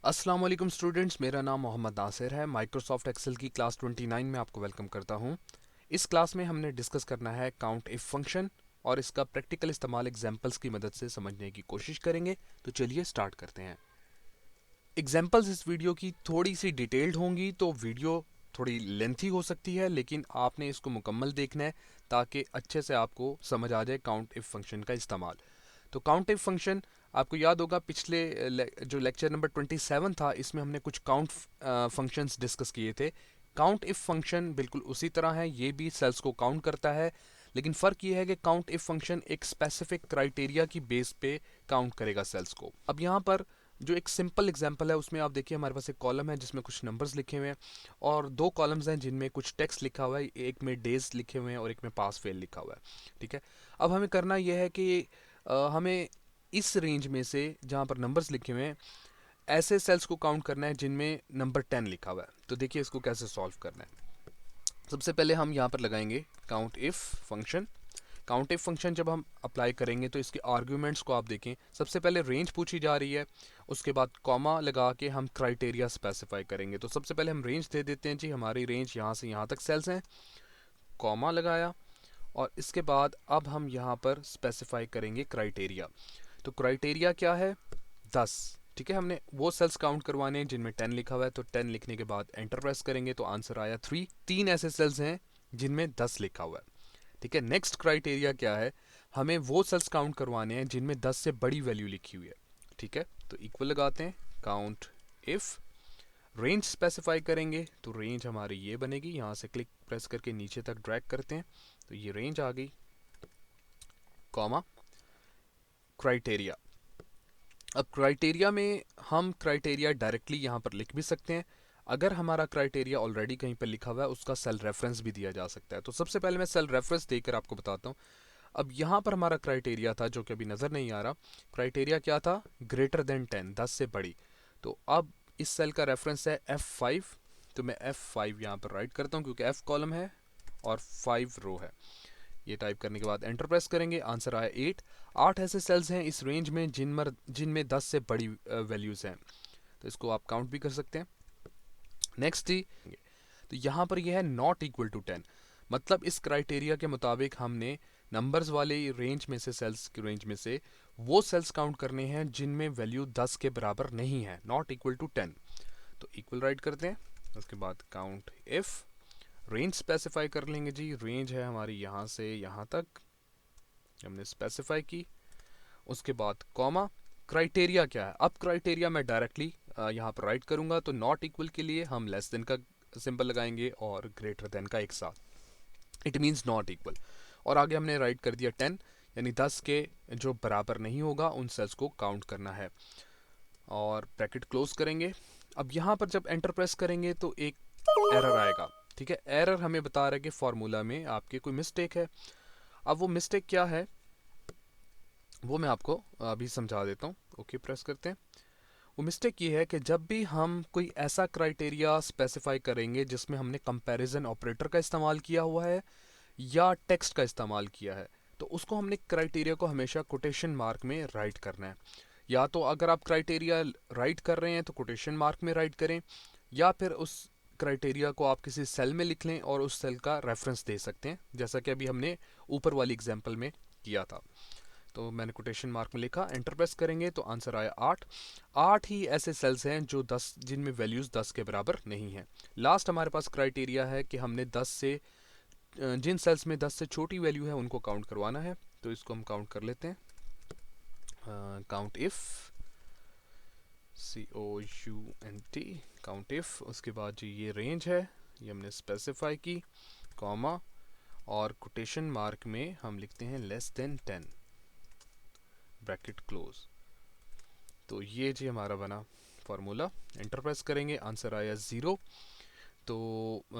अस्सलाम वालेकुम स्टूडेंट्स, मेरा नाम मोहम्मद नासिर है। माइक्रोसॉफ्ट एक्सेल की क्लास 29 में आपको वेलकम करता हूं। इस क्लास में हमने डिस्कस करना है काउंट इफ फंक्शन और इसका प्रैक्टिकल इस्तेमाल एग्जांपल्स की मदद से समझने की कोशिश करेंगे। तो चलिए स्टार्ट करते हैं। एग्जांपल्स इस वीडियो की थोड़ी सी डिटेल्ड होंगी, तो वीडियो थोड़ी लेंथी हो सकती है, लेकिन आपने इसको मुकम्मल देखना है ताकि अच्छे से आपको समझ आ जाए काउंट इफ फंक्शन का इस्तेमाल। तो काउंट इफ फंक्शन आपको याद होगा, पिछले जो लेक्चर नंबर 27 था, इसमें हमने कुछ काउंट फंक्शंस डिस्कस किए थे। काउंट इफ फंक्शन बिल्कुल उसी तरह है, ये भी सेल्स को काउंट करता है, लेकिन फ़र्क ये है कि काउंट इफ फंक्शन एक स्पेसिफिक क्राइटेरिया की बेस पे काउंट करेगा सेल्स को। अब यहाँ पर जो एक सिंपल एग्जांपल है उसमें आप देखिए, हमारे पास एक कॉलम है जिसमें कुछ नंबर्स लिखे हुए हैं और दो कॉलम्स हैं जिनमें कुछ टेक्स्ट लिखा हुआ है, एक में डेज लिखे हुए हैं और एक में पास फेल लिखा हुआ है। ठीक है, अब हमें करना यह है कि हमें इस रेंज में से जहाँ पर नंबर्स लिखे हुए हैं ऐसे सेल्स को काउंट करना है जिनमें नंबर 10 लिखा हुआ है। तो देखिए इसको कैसे सॉल्व करना है। सबसे पहले हम यहाँ पर लगाएंगे count if function. Count if function जब हम अप्लाई करेंगे तो इसके आर्ग्यूमेंट्स को आप देखें। सबसे पहले रेंज पूछी जा रही है, उसके बाद कॉमा लगा के हम क्राइटेरिया स्पेसिफाई करेंगे। तो सबसे पहले हम रेंज दे देते हैं जी, हमारी रेंज यहाँ से यहाँ तक सेल्स हैं, कॉमा लगाया, और इसके बाद अब हम यहाँ पर स्पेसिफाई करेंगे क्राइटेरिया। तो क्राइटेरिया क्या है? 10। ठीक है, हमने वो सेल्स काउंट करवाने हैं जिनमें 10 लिखा हुआ है, तो 10 लिखने के बाद एंटर प्रेस करेंगे तो आंसर आया 3। तीन ऐसे सेल्स हैं जिनमें 10 लिखा हुआ है। ठीक है, नेक्स्ट क्राइटेरिया क्या है? हमें वो सेल्स काउंट करवाने हैं जिनमें 10 से बड़ी वैल्यू लिखी हुई है। ठीक है, तो इक्वल लगाते हैं, काउंट इफ रेंज स्पेसिफाई करेंगे तो रेंज हमारी ये बनेगी। यहाँ से क्लिक प्रेस करके नीचे तक ड्रैग करते हैं तो ये रेंज आ गई, कॉमा क्राइटेरिया। अब क्राइटेरिया में हम क्राइटेरिया डायरेक्टली यहाँ पर लिख भी सकते हैं। अगर हमारा क्राइटेरिया ऑलरेडी कहीं पर लिखा हुआ है, उसका सेल रेफरेंस भी दिया जा सकता है। तो सबसे पहले मैं सेल रेफरेंस देकर आपको बताता हूँ। अब यहाँ पर हमारा क्राइटेरिया था जो कि अभी नज़र नहीं आ रहा। क्राइटेरिया क्या था? ग्रेटर देन 10, 10 से बड़ी। तो अब इस सेल का रेफरेंस है F5, तो मैं F5 यहाँ पर राइट करता हूँ क्योंकि F कॉलम है और 5 रो है। ये टाइप करने के बाद एंटर प्रेस करेंगे, आंसर आया 8। 8 ऐसे सेल्स हैं इस रेंज में जिनमें 10 से बड़ी वैल्यूज़ हैं, तो इसको आप काउंट भी कर सकते हैं। नेक्स्ट ही, तो यहाँ पर यह है नॉट इक्वल टू 10, मतलब इस क्राइटेरिया के मुताबिक हमने नंबर्स वाले रेंज में से, सेल्स की रेंज में से वो सेल्स काउंट करने हैं जिनमें वैल्यू 10 के बराबर नहीं है, नॉट इक्वल टू 10। तो इक्वल राइट करते हैं, उसके बाद काउंट इफ रेंज स्पेसिफाई कर लेंगे जी। रेंज है हमारी यहाँ से यहाँ तक, हमने स्पेसिफाई की। उसके बाद कॉमा क्राइटेरिया क्या है? अब क्राइटेरिया मैं डायरेक्टली यहाँ पर राइट करूँगा, तो नॉट इक्वल के लिए हम लेस देन का सिंबल लगाएंगे और ग्रेटर देन का एक साथ, इट मीन्स नॉट इक्वल। और आगे हमने राइट कर दिया 10, यानी 10 के जो बराबर नहीं होगा उन सेल्स को काउंट करना है, और ब्रैकेट क्लोज करेंगे। अब यहाँ पर जब एंटर प्रेस करेंगे तो एक एरर आएगा। ठीक है, एरर हमें बता रहा है कि फॉर्मूला में आपके कोई मिस्टेक है। अब वो मिस्टेक क्या है वो मैं आपको अभी समझा देता हूँ। ओके प्रेस करते हैं। वो मिस्टेक ये है कि जब भी हम कोई ऐसा क्राइटेरिया स्पेसिफाई करेंगे जिसमें हमने कंपैरिजन ऑपरेटर का इस्तेमाल किया हुआ है या टेक्स्ट का इस्तेमाल किया है, तो उसको हमने क्राइटेरिया को हमेशा कोटेशन मार्क में राइट करना है। या तो अगर आप क्राइटेरिया राइट कर रहे हैं तो कोटेशन मार्क में राइट करें, या फिर उस क्राइटेरिया को आप किसी सेल में लिख लें और उस सेल का रेफरेंस दे सकते हैं, जैसा कि अभी हमने ऊपर वाली एग्जांपल में किया था। तो मैंने कोटेशन मार्क में लिखा, एंटर प्रेस करेंगे तो आंसर आया 8। 8 ही ऐसे सेल्स हैं जो 10 जिनमें वैल्यूज़ 10 के बराबर नहीं है। लास्ट हमारे पास क्राइटेरिया है कि हमने 10 से जिन सेल्स में 10 से छोटी वैल्यू है उनको काउंट करवाना है, तो इसको हम काउंट कर लेते हैं। Count if COUNT count if, उसके बाद जी ये रेंज है, ये हमने स्पेसिफाई की, कॉमा और कोटेशन मार्क में हम लिखते हैं लेस देन 10, ब्रैकेट क्लोज। तो ये जी हमारा बना फार्मूला। एंटर प्रेस करेंगे, आंसर आया 0। तो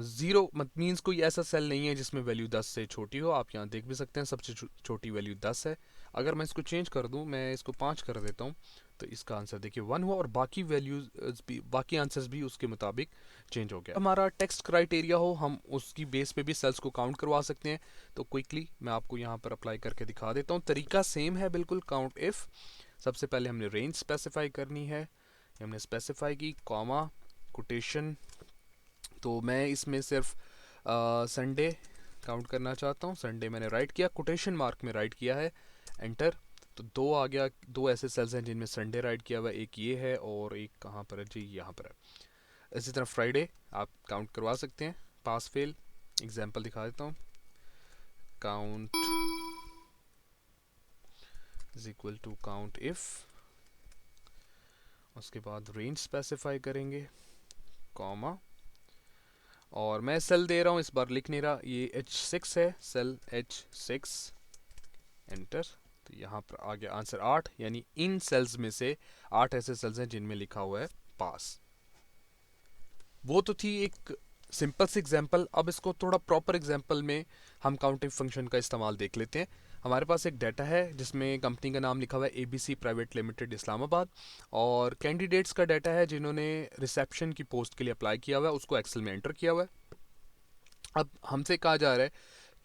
0 मत मीन्स कोई ऐसा सेल नहीं है जिसमें वैल्यू 10 से छोटी हो। आप यहाँ देख भी सकते हैं सबसे छोटी वैल्यू 10 है। अगर मैं इसको चेंज कर दूँ, मैं इसको 5 कर देता हूँ, तो इसका आंसर देखिए 1 हुआ, और बाकी वैल्यूज भी, बाकी आंसर्स भी उसके मुताबिक चेंज हो गया। हमारा टेक्स्ट क्राइटेरिया हो, हम उसकी बेस पे भी सेल्स को काउंट करवा सकते हैं। तो क्विकली मैं आपको यहाँ पर अप्लाई करके दिखा देता हूँ। तरीका सेम है बिल्कुल, काउंट इफ। सबसे पहले हमने रेंज स्पेसिफाई करनी है, हमने स्पेसिफाई की, कॉमा, कोटेशन। तो मैं इसमें सिर्फ संडे काउंट करना चाहता हूँ, संडे मैंने राइट किया, कोटेशन मार्क में राइट किया है, एंटर। तो दो आ गया, दो ऐसे सेल्स हैं जिनमें संडे राइट किया हुआ है, एक ये है और एक कहाँ पर है जी, यहाँ पर है। इसी तरह फ्राइडे आप काउंट करवा सकते हैं, पास फेल। एग्जांपल दिखा देता हूँ, count is equal to count if, उसके बाद रेंज स्पेसिफाई करेंगे, कॉमा, और मैं सेल दे रहा हूँ, इस बार लिख नहीं रहा, ये H6 है, सेल H6, एंटर। तो यहाँ पर आ गया आंसर 8, यानी इन सेल्स में से 8 ऐसे सेल्स हैं जिनमें लिखा हुआ है पास। वो तो थी एक सिंपल सी एग्जांपल। अब इसको थोड़ा प्रॉपर एग्जांपल में हम काउंटिंग फंक्शन का इस्तेमाल देख लेते हैं। हमारे पास एक डाटा है जिसमें कंपनी का नाम लिखा हुआ है ABC प्राइवेट लिमिटेड इस्लामाबाद, और कैंडिडेट्स का डाटा है जिन्होंने रिसेप्शन की पोस्ट के लिए अप्लाई किया हुआ है, उसको एक्सेल में एंटर किया हुआ है। अब हमसे कहा जा रहा है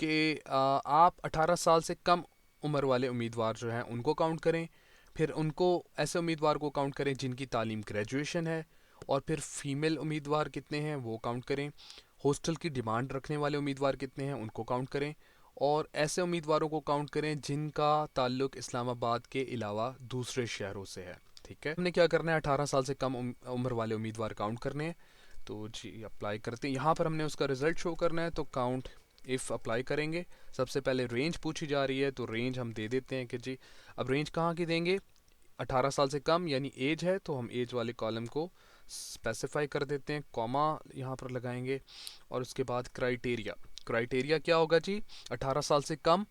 कि आप 18 साल से कम उम्र वाले उम्मीदवार जो हैं उनको काउंट करें, फिर उनको ऐसे उम्मीदवार को काउंट करें जिनकी तालीम ग्रेजुएशन है, और फिर फीमेल उम्मीदवार कितने हैं वो काउंट करें, हॉस्टल की डिमांड रखने वाले उम्मीदवार कितने हैं उनको काउंट करें, और ऐसे उम्मीदवारों को काउंट करें जिनका ताल्लुक इस्लामाबाद के अलावा दूसरे शहरों से है। ठीक है, हमने क्या करना है, 18 साल से कम उम्र वाले उम्मीदवार काउंट करने हैं। तो जी अप्लाई करते हैं, यहाँ पर हमने उसका रिजल्ट शो करना है, तो काउंट इफ़ अप्लाई करेंगे। सबसे पहले रेंज पूछी जा रही है, तो रेंज हम दे देते हैं कि जी, अब रेंज कहाँ की देंगे, 18 साल से कम यानी एज है, तो हम एज वाले कॉलम को स्पेसिफाई कर देते हैं, कॉमा यहाँ पर लगाएंगे, और उसके बाद क्राइटेरिया। क्राइटेरिया क्या होगा जी, 18 साल से कम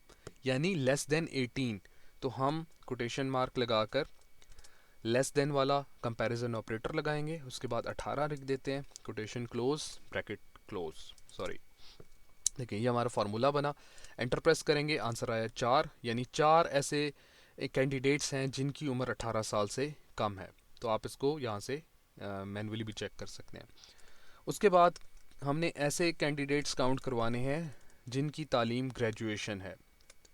यानी लेस देन 18, तो हम कोटेशन मार्क लगाकर लेस देन वाला कंपैरिजन ऑपरेटर लगाएंगे, उसके बाद 18 लिख देते हैं, quotation close, bracket close, sorry. देखिए ये हमारा फार्मूला बना, एंटर प्रेस करेंगे, आंसर आया 4, यानी 4 ऐसे कैंडिडेट्स हैं जिनकी उम्र 18 साल से कम है। तो आप इसको यहाँ से मैन्युअली भी चेक कर सकते हैं। उसके बाद हमने ऐसे कैंडिडेट्स काउंट करवाने हैं जिनकी तालीम ग्रेजुएशन है,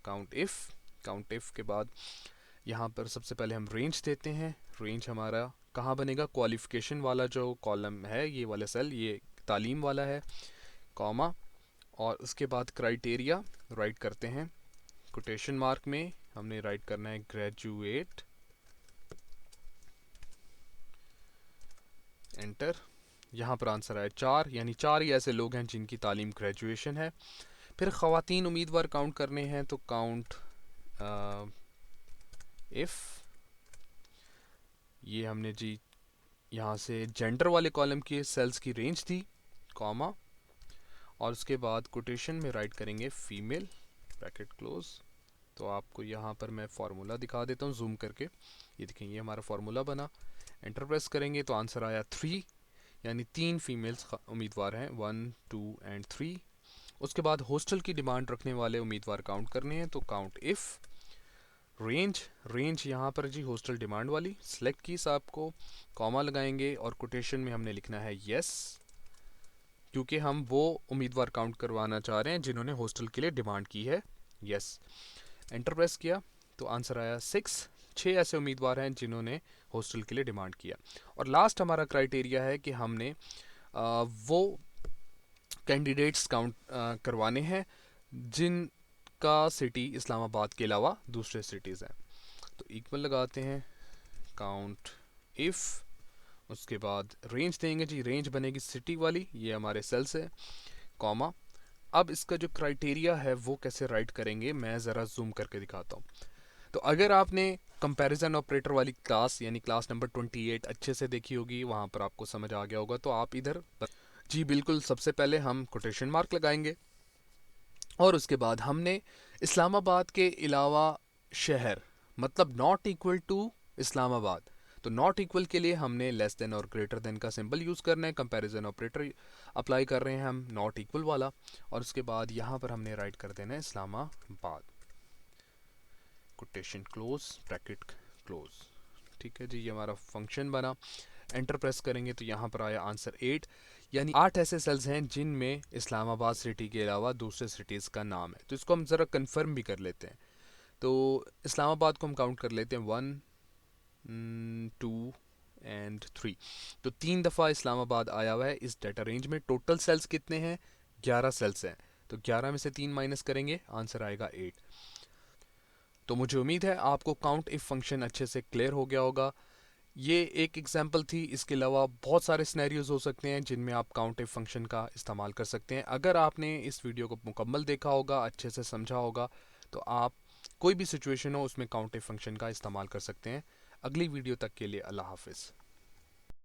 काउंट इफ़ के बाद यहाँ पर सबसे पहले हम रेंज देते हैं। रेंज हमारा कहाँ बनेगा, क्वालिफिकेशन वाला जो कॉलम है, ये वाला सेल, ये तालीम वाला है, कॉमा, और उसके बाद क्राइटेरिया राइट करते हैं, कोटेशन मार्क में हमने राइट करना है ग्रेजुएट, एंटर। यहाँ पर आंसर आया 4, यानी 4 ही ऐसे लोग हैं जिनकी तालीम ग्रेजुएशन है। फिर ख़वातीन उम्मीदवार काउंट करने हैं, तो काउंट इफ़, ये हमने जी यहाँ से जेंडर वाले कॉलम की सेल्स की रेंज थी, कॉमा, और उसके बाद कोटेशन में राइट करेंगे फीमेल, ब्रैकेट क्लोज। तो आपको यहाँ पर मैं फार्मूला दिखा देता हूँ जूम करके, ये देखें ये हमारा फार्मूला बना, एंटर प्रेस करेंगे तो आंसर आया 3, यानी 3 फीमेल्स उम्मीदवार हैं, 1 2 एंड 3। उसके बाद हॉस्टल की डिमांड रखने वाले उम्मीदवार काउंट करने हैं, तो काउंट इफ़, रेंज यहाँ पर जी हॉस्टल डिमांड वाली सेलेक्ट की साहब को, कॉमा लगाएंगे, और कोटेशन में हमने लिखना है यस, क्योंकि हम वो उम्मीदवार काउंट करवाना चाह रहे हैं जिन्होंने हॉस्टल के लिए डिमांड की है, यस। एंटर प्रेस किया तो आंसर आया 6, 6 ऐसे उम्मीदवार हैं जिन्होंने हॉस्टल के लिए डिमांड किया। और लास्ट हमारा क्राइटेरिया है कि हमने वो कैंडिडेट्स काउंट करवाने हैं जिनका सिटी इस्लामाबाद के अलावा दूसरे सिटीज़ हैं। तो इक्वल लगाते हैं, काउंट इफ़, उसके बाद रेंज देंगे जी, रेंज बनेगी सिटी वाली, ये हमारे सेल्स है, कॉमा। अब इसका जो क्राइटेरिया है वो कैसे राइट करेंगे, मैं ज़रा जूम करके दिखाता हूँ। तो अगर आपने कंपैरिजन ऑपरेटर वाली क्लास यानी क्लास नंबर 28 अच्छे से देखी होगी, वहाँ पर आपको समझ आ गया होगा, तो आप इधर जी बिल्कुल सबसे पहले हम कोटेशन मार्क लगाएंगे, और उसके बाद हमने इस्लामाबाद के अलावा शहर, मतलब नॉट इक्वल टू इस्लामाबाद, तो नॉट इक्वल के लिए हमने लेस देन और ग्रेटर देन का सिंबल यूज़ करना है, कंपैरिजन ऑपरेटर अप्लाई कर रहे हैं हम नॉट इक्वल वाला, और उसके बाद यहाँ पर हमने राइट कर देना है Islamabad, quotation close, bracket close. ठीक है जी, ये हमारा फंक्शन बना, एंटर प्रेस करेंगे तो यहाँ पर आया आंसर 8, यानी 8 ऐसे सेल्स हैं जिनमें इस्लामाबाद सिटी के अलावा दूसरे सिटीज़ का नाम है। तो इसको हम ज़रा कंफर्म भी कर लेते हैं। तो इस्लामाबाद को हम काउंट कर लेते हैं 1 2 एंड 3। तो 3 दफ़ा इस्लामाबाद आया हुआ है इस डाटा रेंज में। टोटल सेल्स कितने हैं? 11 सेल्स हैं। तो 11 में से 3 माइनस करेंगे, आंसर आएगा 8। तो मुझे उम्मीद है आपको काउंट इफ फंक्शन अच्छे से क्लियर हो गया होगा। ये एक एग्जांपल थी, इसके अलावा बहुत सारे सिनेरियोज हो सकते हैं जिनमें आप काउंट इफ फंक्शन का इस्तेमाल कर सकते हैं। अगर आपने इस वीडियो को मुकम्मल देखा होगा, अच्छे से समझा होगा, तो आप कोई भी सिचुएशन हो उसमें काउंट इफ फंक्शन का इस्तेमाल कर सकते हैं। अगली वीडियो तक के लिए अल्लाह हाफिज़।